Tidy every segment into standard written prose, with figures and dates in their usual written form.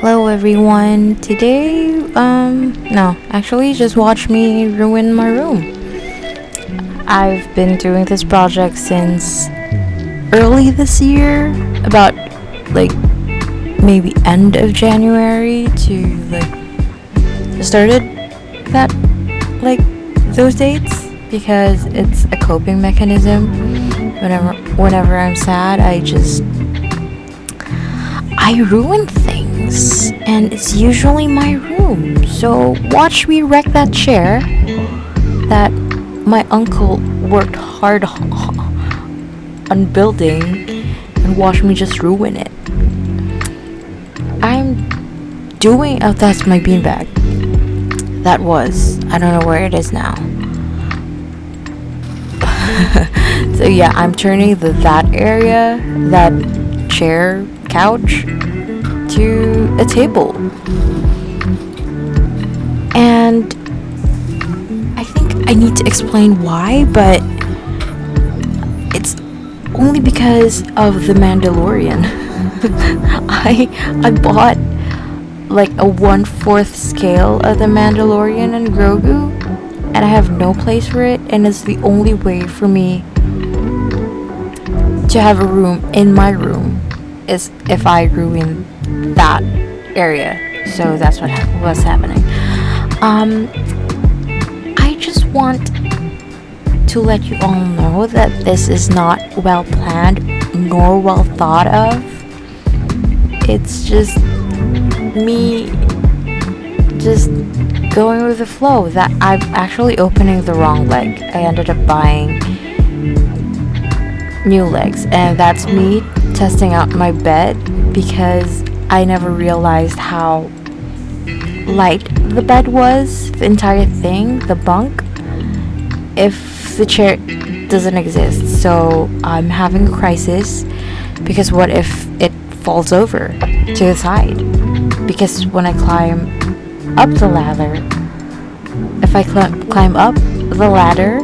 Hello everyone. Today, no, actually just watch me ruin my room. I've been doing this project since early this year, about like maybe end of January to started that like those dates because it's a coping mechanism. Whenever I'm sad, I ruin things, and it's usually my room. So watch me wreck that chair that my uncle worked hard on building, and watch me just ruin it. That's my beanbag. I don't know where it is now. So yeah, I'm turning that area, that chair, couch, to a table. And I think I need to explain why, but it's only because of the Mandalorian. I bought like a 1/4 scale of the Mandalorian and Grogu, and I have no place for it, and it's the only way for me to have a room in my room is if I ruin that area. So that's what's happening. I just want to let you all know that this is not well planned nor well thought of. It's just me just going with the flow. That I'm actually opening the wrong leg. I ended up buying new legs, and that's me testing out my bed because I never realized how light the bed was, the entire thing, the bunk, if the chair doesn't exist. So I'm having a crisis because what if it falls over to the side? Because when I climb up the ladder, if I climb up the ladder,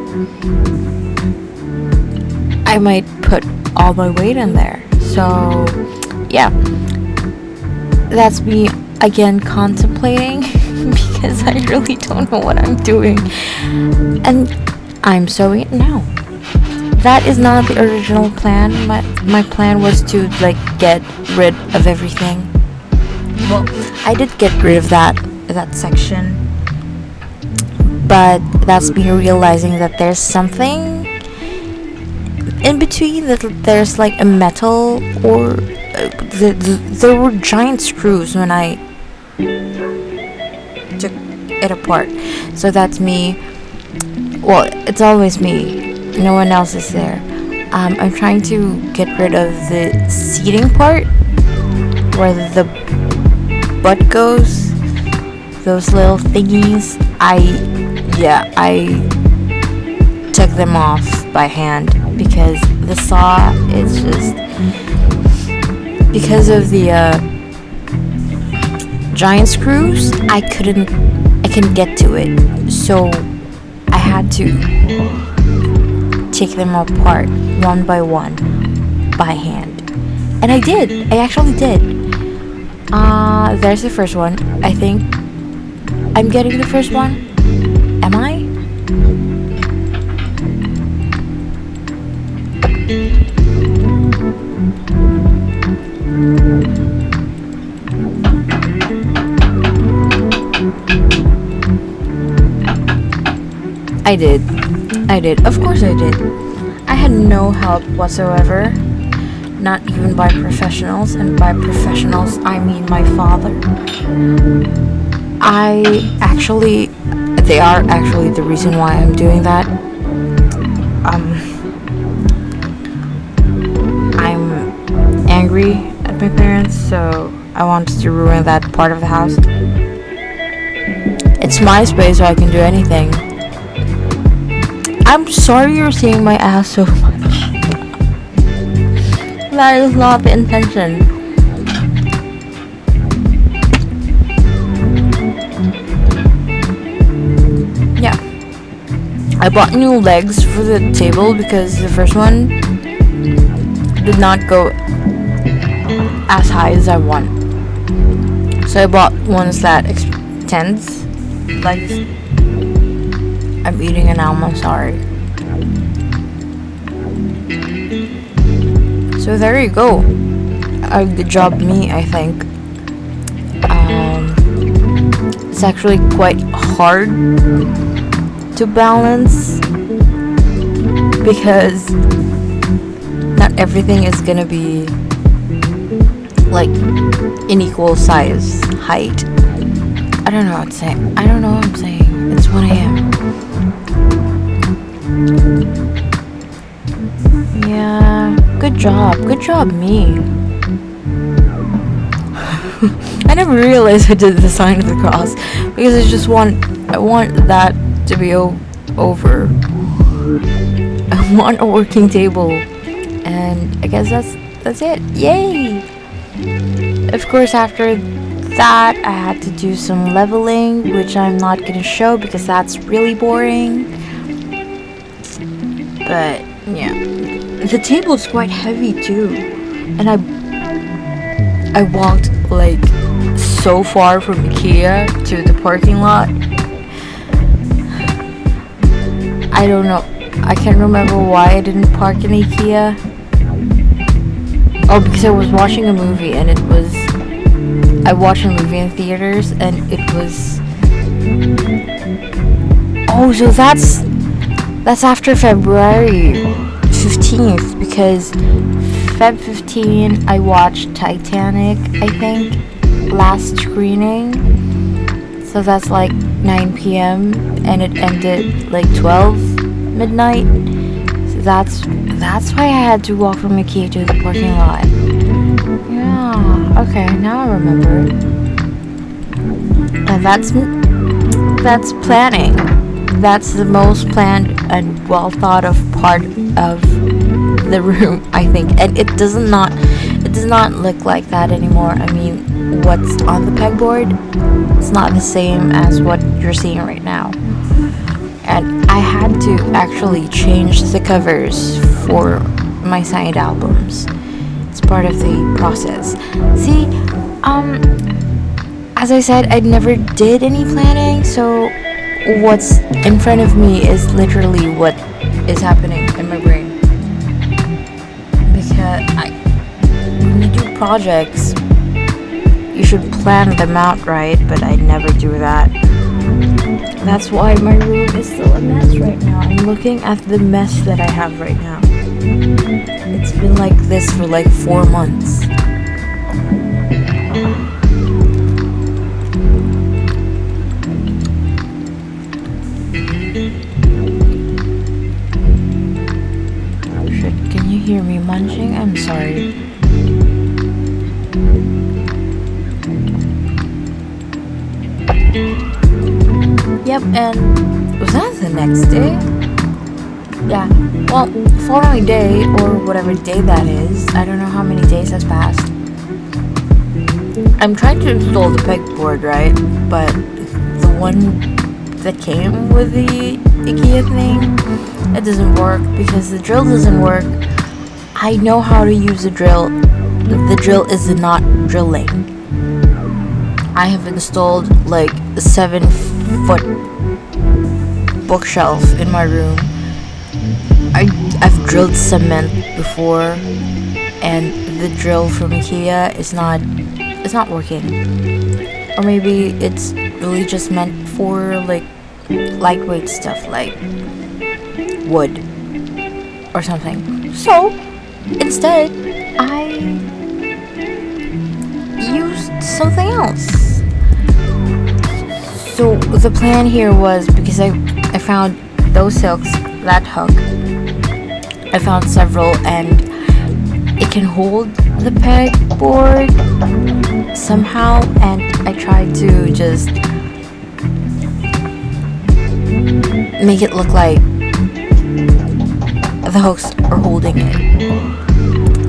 I might put all my weight in there. So yeah, that's me again contemplating because I really don't know what I'm doing, and I'm sewing it now. That is not the original plan. My plan was to get rid of everything. Well, I did get rid of that section, but that's me realizing that there's something in between, that there's like a metal, or there were giant screws when I took it apart. So that's me. Well, it's always me. No one else is there. I'm trying to get rid of the seating part where the butt goes. Those little thingies. I took them off by hand because the saw is just, because of the giant screws, I couldn't get to it, so I had to take them apart one by one by hand, and I actually did. There's the first one. I think I'm getting the first one. Am I? I did. Of course I did. I had no help whatsoever. Not even by professionals, and by professionals I mean my father. They are actually the reason why I'm doing that. I'm angry at my parents, so I wanted to ruin that part of the house. It's my space, so I can do anything. I'm sorry you're seeing my ass so much. That is not the intention. Yeah. I bought new legs for the table because the first one did not go as high as I want. So I bought ones that extends like this. I'm eating an almond, sorry. So there you go. Good job me, I think. It's actually quite hard to balance because not everything is gonna be like in equal size height. I don't know what I'm saying. It's 1 a.m. Yeah, good job me. I never realized I did the sign of the cross because I want that to be over. I want a working table, and I guess that's it. Yay! Of course, after that, I had to do some leveling, which I'm not gonna show because that's really boring. But yeah, the table is quite heavy too, and I walked like so far from IKEA to the parking lot. I don't know. I can't remember why I didn't park in IKEA. Oh, because I was watching a movie and I watched a movie in theaters and it was... Oh, so that's after February 15th, because Feb 15 I watched Titanic, I think, last screening. So that's like 9 p.m. and it ended like 12 midnight. So that's why I had to walk from IKEA to the parking lot. Yeah, okay, now I remember. And that's planning. That's the most planned and well thought of part of the room, I think. And it does not look like that anymore. I mean, what's on the pegboard, it's not the same as what you're seeing right now. And I had to actually change the covers for my signed albums. It's part of the process. See, as I said, I never did any planning, so what's in front of me is literally what is happening in my brain. Because when you do projects, you should plan them out, right? But I never do that. That's why my room is still a mess right now. I'm looking at the mess that I have right now. It's been like this for like 4 months. Shit, can you hear me munching? I'm sorry. Yep, and was that the next day? Yeah, well, following day, or whatever day that is, I don't know how many days has passed. I'm trying to install the pegboard, right? But the one that came with the IKEA thing, it doesn't work because the drill doesn't work. I know how to use the drill. The drill is not drilling. I have installed like a 7-foot bookshelf in my room. I've drilled cement before, and the drill from IKEA is not working. Or maybe it's really just meant for like lightweight stuff like wood or something. So instead, I used something else. So the plan here was, because I found those silks, that hook, I found several, and it can hold the pegboard somehow, and I tried to just make it look like the hooks are holding it.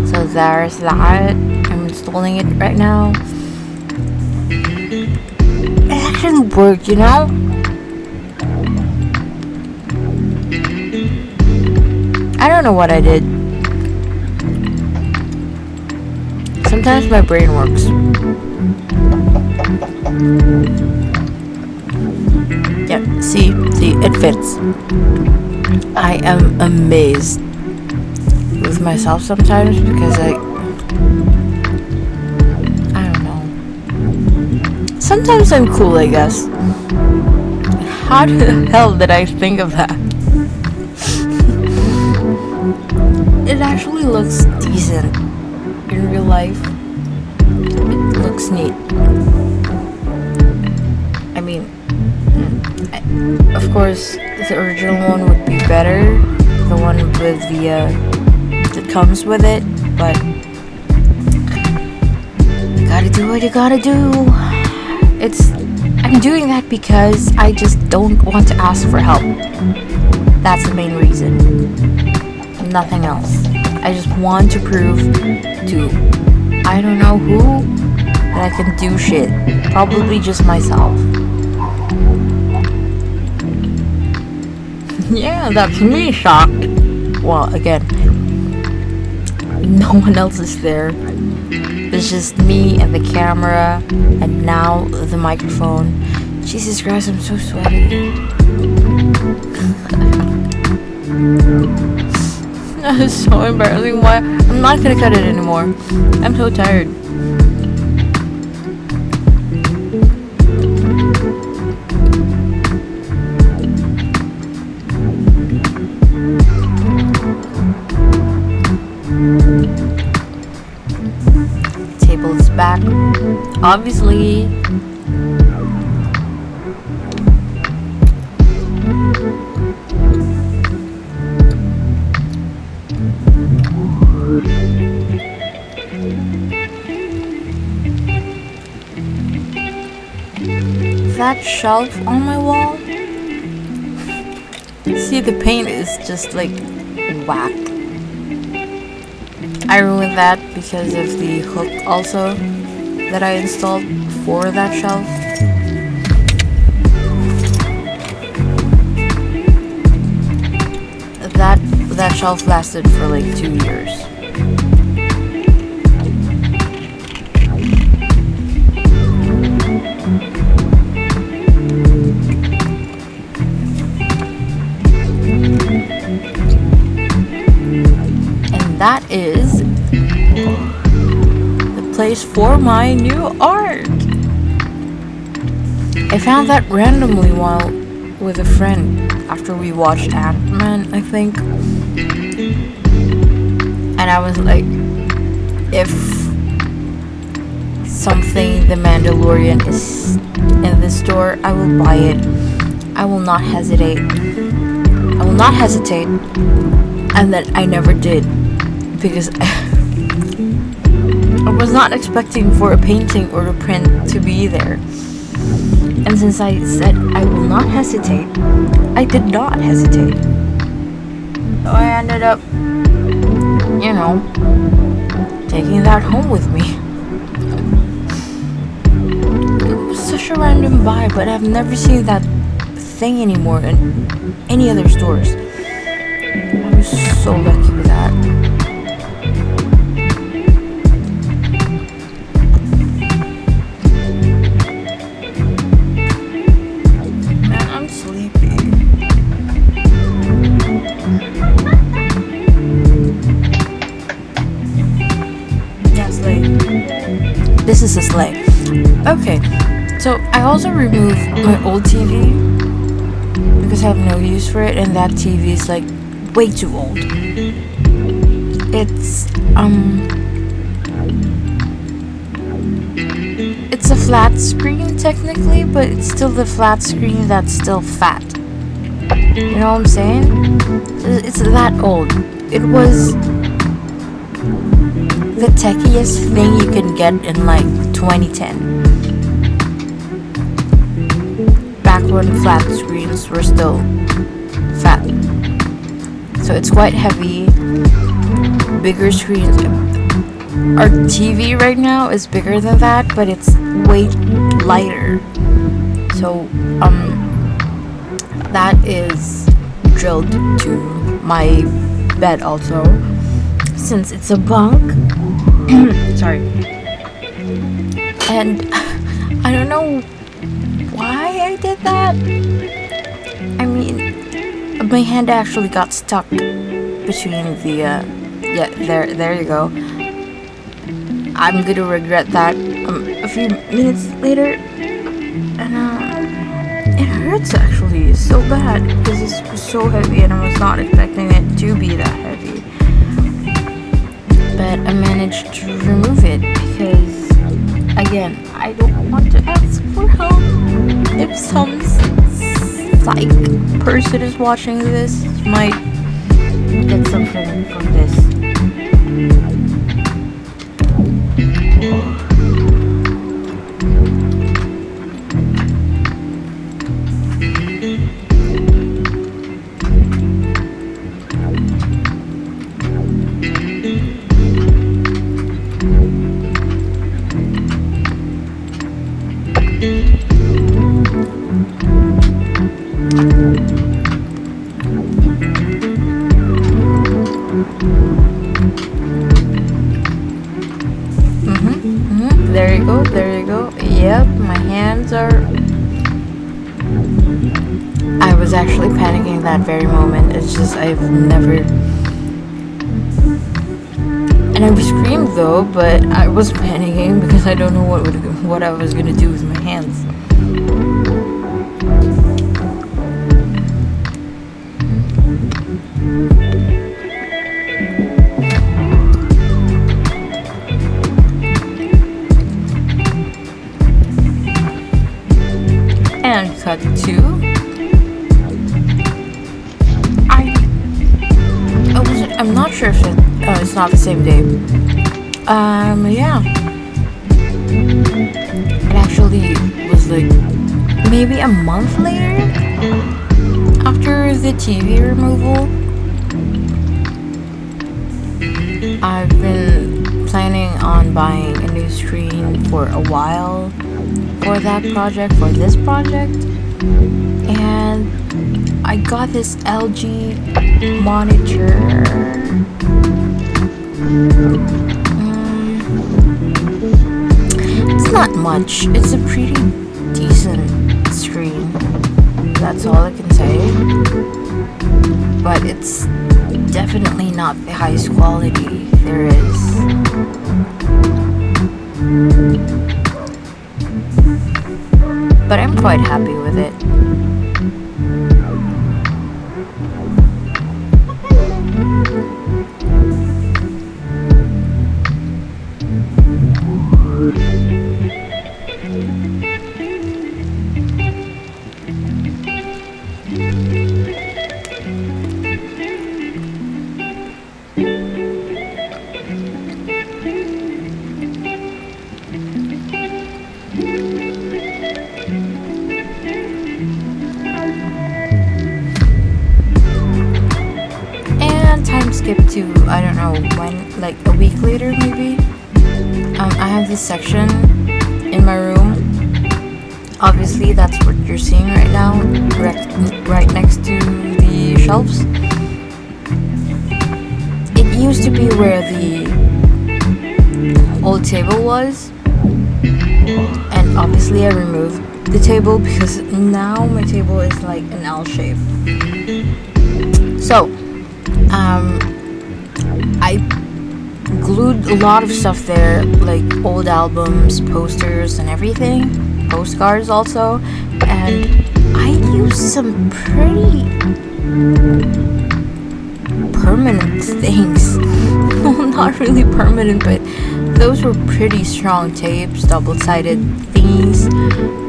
So there's that. I'm installing it right now. It actually worked, you know? I don't know what I did. Sometimes my brain works. Yep, see, it fits. I am amazed with myself sometimes because I don't know. Sometimes I'm cool, I guess. How the hell did I think of that? It actually looks decent in real life. It looks neat. I mean, of course, the original one would be better. The one with the that comes with it, but you gotta do what you gotta do. I'm doing that because I just don't want to ask for help. That's the main reason. Nothing else. I just want to prove to I don't know who that I can do shit. Probably just myself. Yeah, that's me shocked. Well, again, no one else is there. It's just me and the camera, and now the microphone. Jesus Christ, I'm so sweaty. That is so embarrassing. Why? I'm not gonna cut it anymore. I'm so tired. Table is back. Obviously. That shelf on my wall. See, the paint is just like whack. I ruined that because of the hook also that I installed for that shelf. That shelf lasted for like 2 years. That is the place for my new art. I found that randomly while with a friend after we watched Ant-Man, I think. And I was like, if something The Mandalorian is in this store, I will buy it. I will not hesitate. I will not hesitate. And then I never did. Because I was not expecting for a painting or a print to be there. And since I said I will not hesitate, I did not hesitate. So I ended up, taking that home with me. It was such a random buy, but I've never seen that thing anymore in any other stores. I was so lucky with that. This is a sleigh. Okay, so I also removed my old TV because I have no use for it, and that TV is like way too old. It's a flat screen technically, but it's still the flat screen that's still fat. You know what I'm saying? It's that old. It was the techiest thing you can get in like 2010. Back when flat screens were still fat. So it's quite heavy. Bigger screens. Our TV right now is bigger than that, but it's way lighter. So that is drilled to my bed also. Since it's a bunk. Sorry. And I don't know why I did that. I mean, my hand actually got stuck between the yeah, there you go. I'm gonna regret that a few minutes later, and it hurts actually so bad because it's so heavy and I was not expecting it to be that heavy. But I managed to remove it because, again, I don't want to ask for help. If some psych person is watching this, you might get something from this. There you go. Yep, my hands are... I was actually panicking that very moment. It's just I've never... And I screamed though, but I was panicking because I don't know what I was gonna do with my hands. And cut to... I'm not sure if it's not the same day. Yeah. It actually was like maybe a month later after the TV removal. I've been planning on buying a new screen for a while for this project, and I got this LG monitor. It's not much. It's a pretty decent screen. That's all I can say. But it's definitely not the highest quality there is. But I'm quite happy with it. Skip to, I don't know when, like a week later maybe. I have this section in my room. Obviously that's what you're seeing right now, right next to the shelves. It used to be where the old table was, and obviously I removed the table because now my table is like an L shape. So I glued a lot of stuff there, like old albums, posters, and everything, postcards also, and I used some pretty permanent things. Well, not really permanent, but those were pretty strong tapes, double-sided things,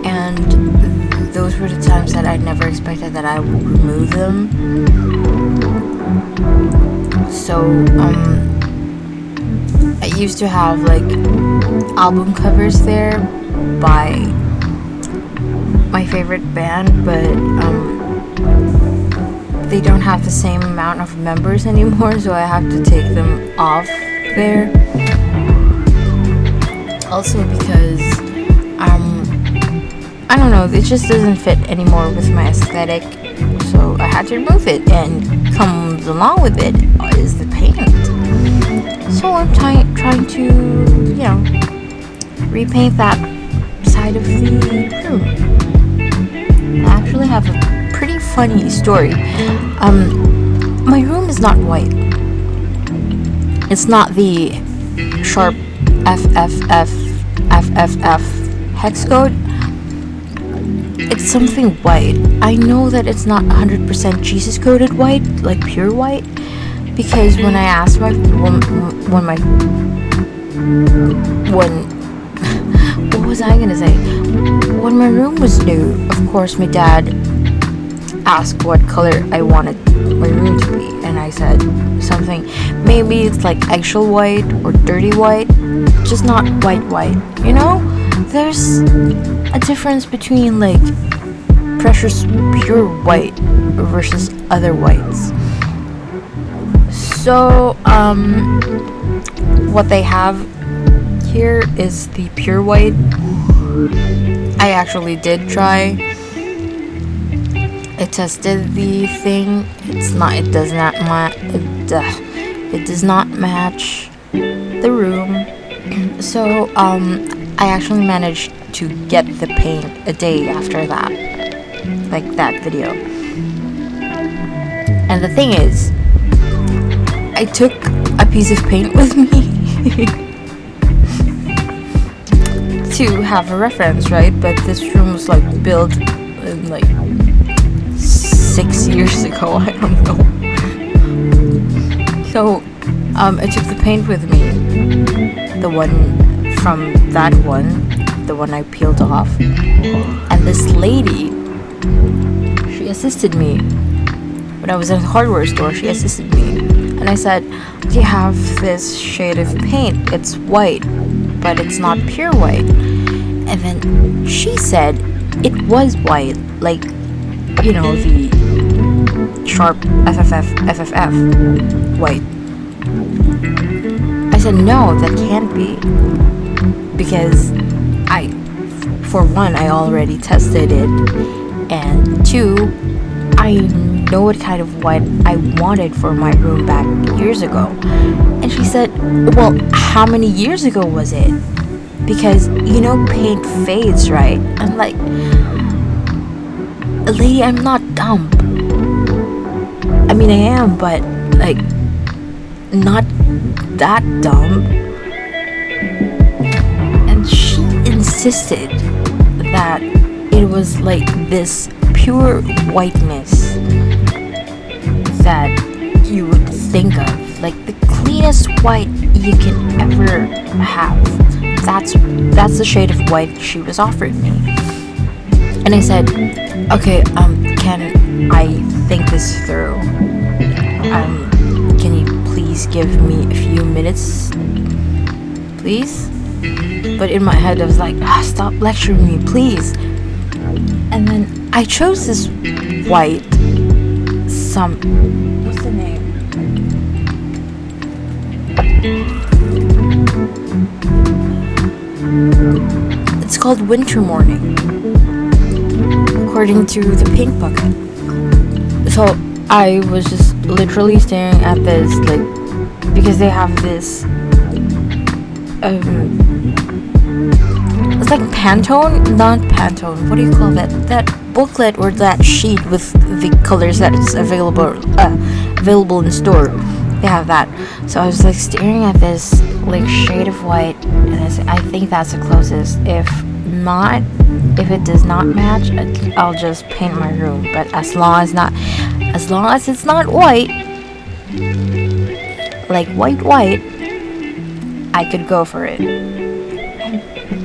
and those were the times that I never expected that I would remove them. So, I used to have like album covers there by my favorite band, but they don't have the same amount of members anymore, so I have to take them off there. Also because I don't know, it just doesn't fit anymore with my aesthetic, so I had to remove it, and comes along with it is the paint. So I'm trying to, repaint that side of the room. I actually have a pretty funny story. My room is not white. It's not the sharp FFF hex code. It's something white. I know that it's not 100% Jesus coded white, like pure white, because when I asked what was I gonna say? When my room was new, of course my dad asked what color I wanted my room to be, and I said something, maybe it's like eggshell white or dirty white, just not white, you know? There's a difference between like precious pure white versus other whites. So what they have here is the pure white. I actually did try. I tested the thing. It does not match the room. So I actually managed to get the paint a day after that, like that video. And the thing is, I took a piece of paint with me to have a reference, right? But this room was like built in like 6 years ago, I don't know. So I took the paint with me, the one from that one, the one I peeled off, and this lady, she assisted me. When I was in the hardware store, she assisted me, and I said, do you have this shade of paint? It's white, but it's not pure white. And then she said it was white, like, you know, the sharp FFF white. I said, no, that can't be, because for one, I already tested it, and two, I know what kind of white I wanted for my room back years ago. And she said, well, how many years ago was it? Because, you know, paint fades, right? I'm like, lady, I'm not dumb. I mean, I am, but, like, not that dumb. And she insisted that it was like this pure whiteness that you would think of, like the cleanest white you can ever have. That's the shade of white she was offering me. And I said, okay, can I think this through? Can you please give me a few minutes, please? But in my head I was like, stop lecturing me, please. And then I chose this white, what's the name? It's called Winter Morning, according to the paint bucket. So I was just literally staring at this, like, because they have this it's like not Pantone, what do you call that booklet or that sheet with the colors that is available in store. They have that. So I was like staring at this like shade of white, and I think that's the closest. If it does not match, I'll just paint my room. But as long as it's not white, like white, I could go for it.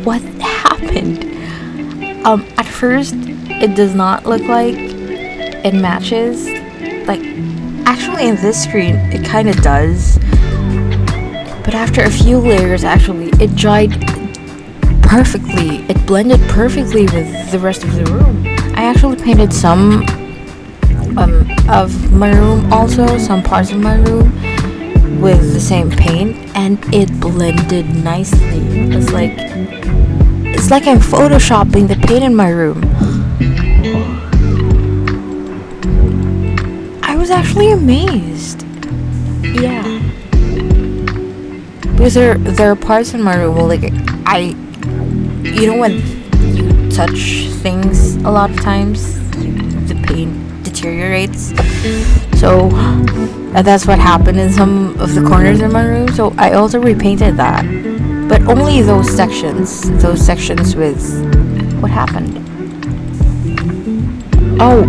What happened? At first it does not look like it matches. Like, actually in this screen it kind of does, but after a few layers, actually it dried perfectly. It blended perfectly with the rest of the room. I actually painted some of my room, also some parts of my room, with the same paint, and it blended nicely. It's like I'm photoshopping the paint in my room. I was actually amazed. Yeah. Because there are parts in my room where, like, you know when touch things a lot of times, the paint deteriorates. So that's what happened in some of the corners in my room. So I also repainted that, but only those sections with what happened. Oh,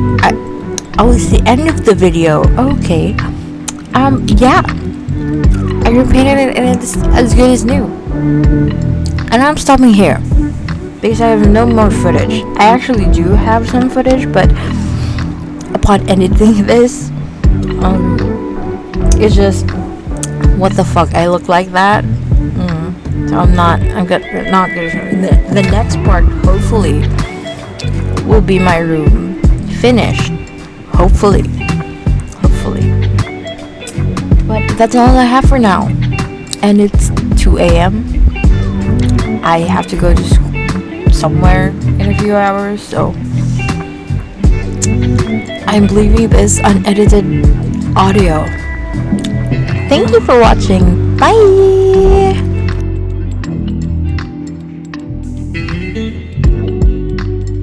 it's the end of the video. Okay. Yeah, I repainted it and it's as good as new. And I'm stopping here because I have no more footage. I actually do have some footage, but upon editing this, it's just, what the fuck, I look like that. So not gonna. The next part hopefully will be my room finished. Hopefully. But that's all I have for now. And it's 2 a.m. I have to go to school somewhere in a few hours, so I'm leaving this unedited audio. Thank you for watching. Bye!